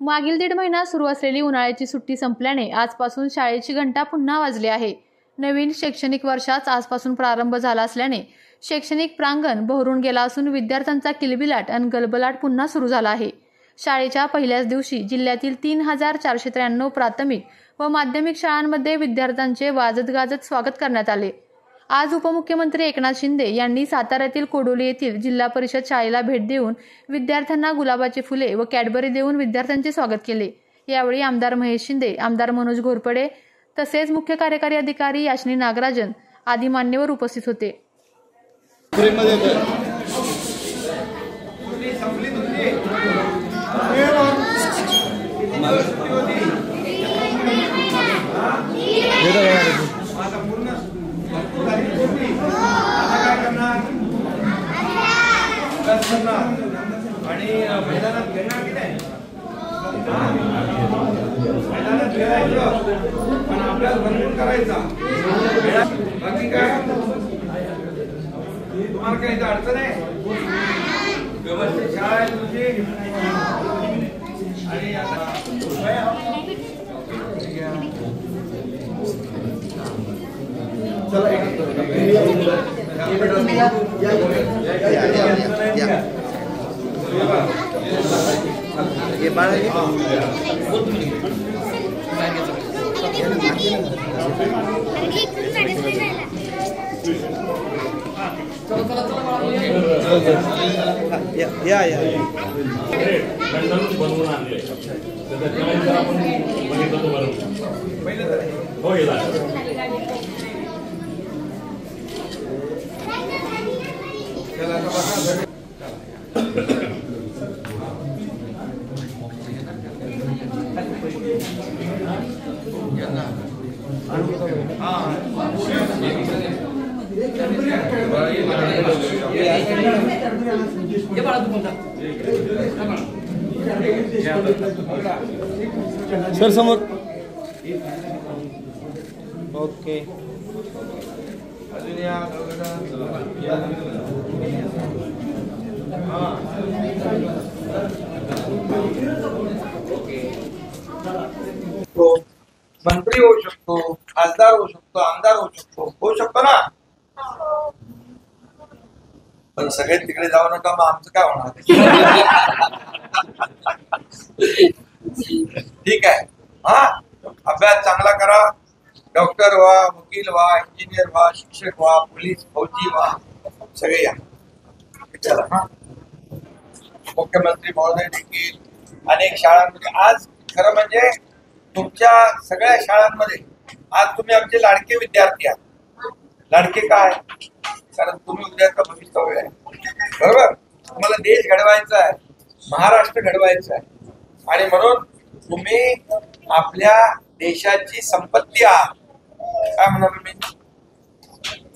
मागील 1.5 महिना सुरू असलेली उन्हाळ्याची सुट्टी संपल्याने आजपासून शाळेची घंटा पुन्हा वाजली आहे। नवीन शैक्षणिक वर्षाचा आजपासून प्रारंभ झाला असल्याने शैक्षणिक प्रांगण बहरून गेला असून विद्यार्थ्यांचा किलबिलाट आणि गलबलाट पुन्हा सुरू झाला आहे। शाळेच्या पहिल्याच दिवशी जिल्ह्यातील 3493 प्राथमिक व माध्यमिक शाळांमध्ये विद्यार्थ्यांचे वाजत गाजत स्वागत करण्यात आले। आज उपमुख्यमंत्री एकनाथ शिंदे यांनी साताऱ्यातील कोडोली येथील जिल्हा परिषद शाळेला भेट देऊन विद्यार्थ्यांना गुलाबाची फुले व कॅडबरी देऊन विद्यार्थ्यांचे स्वागत केले। यावेळी आमदार महेश शिंदे, आमदार मनोज घोरपडे तसेच मुख्य कार्यकारी अधिकारी याशनी नागराजन आदी मान्यवर उपस्थित होते। आणि मैदानात घेणार की नाही मैदानात खेळायचं पण अभ्यास भरपूर करायचा। बाकी काय तुम्हाला काही अडचण आहे? व्यवस्थित शाळा आहे तुमची आणि ये बाळा या बनवून आणले त्याच्यानंतर आपण बघितलं तो बनवून हो येला सर समोर ओके अजून या तो मंत्री होऊ शकतो, खासदार होऊ शकतो, आमदार होऊ शकतो ना। पण सगळे तिकडे जाऊ नका, मग आमचं काय होणार? ठीक आहे, हा अभ्यास चांगला करा, डॉक्टर व्हा, वकील व्हा, इंजिनियर व्हा, शिक्षक व्हा, पोलीस फौजी व्हा, सगळे या। चला हा मुख्यमंत्री महोदय देखील अनेक शाळांमध्ये आज खरं म्हणजे तुमच्या सगळ्या शाळांमध्ये आज तुम्ही आमचे लाडके विद्यार्थी आहात। लाडके काय? कारण तुम्ही उद्याचं भवितव्य आहे, बरोबर? तुम्हाला देश घडवायचा आहे, महाराष्ट्र घडवायचा आहे आणि म्हणून तुम्ही आपल्या देशाची संपत्ती आहात। काय म्हणाल मी?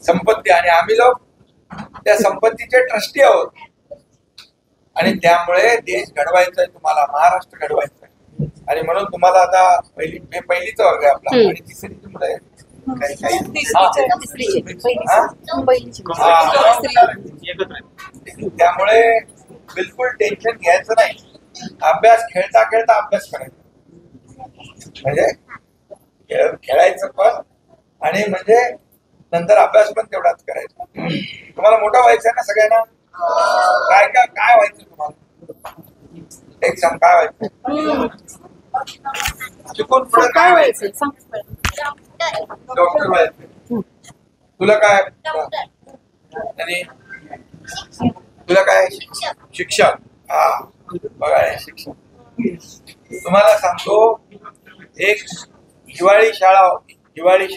संपत्ती, आणि आम्ही लोक त्या संपत्तीचे ट्रस्टी आहोत आणि त्यामुळे देश घडवायचा आहे, तुम्हाला महाराष्ट्र घडवायचा आहे आणि म्हणून तुम्हाला आता पहिलीचा वर्ग आहे आपला आणि तिसरीची मुलं आहे त्यामुळे बिलकुल टेन्शन घ्यायचं नाही। अभ्यास खेळता खेळता अभ्यास करायचा, म्हणजे खेळायचं पण आणि म्हणजे नंतर अभ्यास पण तेवढाच करायचा। तुम्हाला मोठा व्हायचं आहे ना सगळ्यांना? काय काय काय व्हायचं तुम्हाला? एक्झाम काय व्हायचं? शिकून पुढे काय व्हायचं? डॉक्टर व्हायचं। तुला काय? आणि तुला काय? शिक्षक। हा बघा शिक्षक। तुम्हाला सांगतो, एक हिवाळी शाळा होती, हिवाळी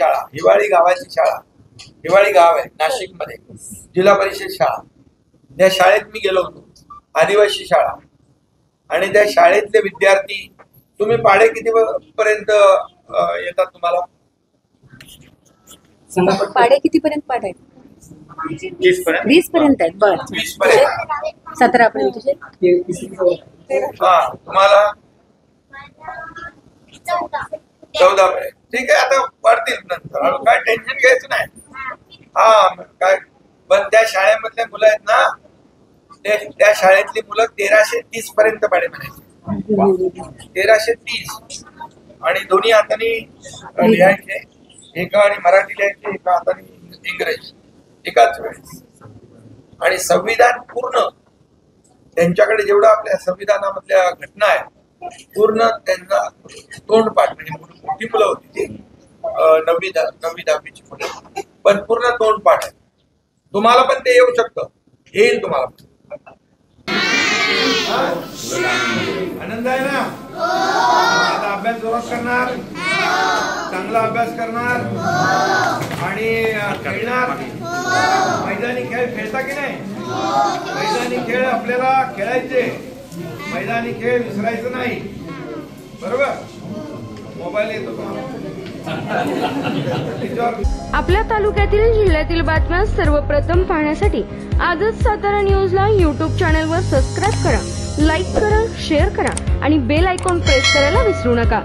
गावाची शाळा, हिवाळी गाव आहे नाशिक मध्ये, जिल्हा परिषद शाळा। त्या शाळेत मी गेलो होतो, आदिवासी शाळा, आणि त्या शाळेतले विद्यार्थी, तुम्ही पाढे किती पर्यंत येतात तुम्हाला? पाढे किती पर्यंत पाठायचे? 20 पर्यंत आहेत। बरं, 20 पर्यंत, 17 पर्यंत। हा तुम्हाला 14 पर्यंत। ठीक आहे, आता वाढतील नंतर, काय टेन्शन घ्यायचं नाही। हा काय, पण त्या शाळेमधले मुलं आहेत ना, त्या शाळेतली मुलं 1330 पर्यंत पाढे म्हणायचे। 1330 आणि दोन्ही हाताने लिहायचे, एका आणि मराठी लिहायचे, एका हाताने इंग्रजी, एकाच वेळेस. आणि संविधान पूर्ण त्यांच्याकडे जेवढं आपल्या संविधानामधल्या घटना आहेत पूर्ण त्यांचा तोंडपाठ, म्हणजे मोठी मुलं होती ती 9वी 10वीची मुलं, पण पूर्ण तोंडपाठ आहे. तुम्हाला पण ते येऊ शकतं, येईल तुम्हाला. आनंद आहे ना? आता अभ्यास जोरात करणार, चांगला अभ्यास करणार आणि खेळणार. मैदानी खेळ खेळता की नाही? मैदानी खेळ आपल्याला खेळायचे, मैदानी खेळ विसरायचं नाही, बरोबर? मोबाईल येतो आपल्या तालुक्यातील जिल्ह्यातील बातम्या सर्वप्रथम पाहण्यासाठी आजच सातारा न्यूजला YouTube चॅनलवर सबस्क्राईब करा, लाईक करा, शेअर करा आणि बेल आयकॉन प्रेस करायला विसरू नका.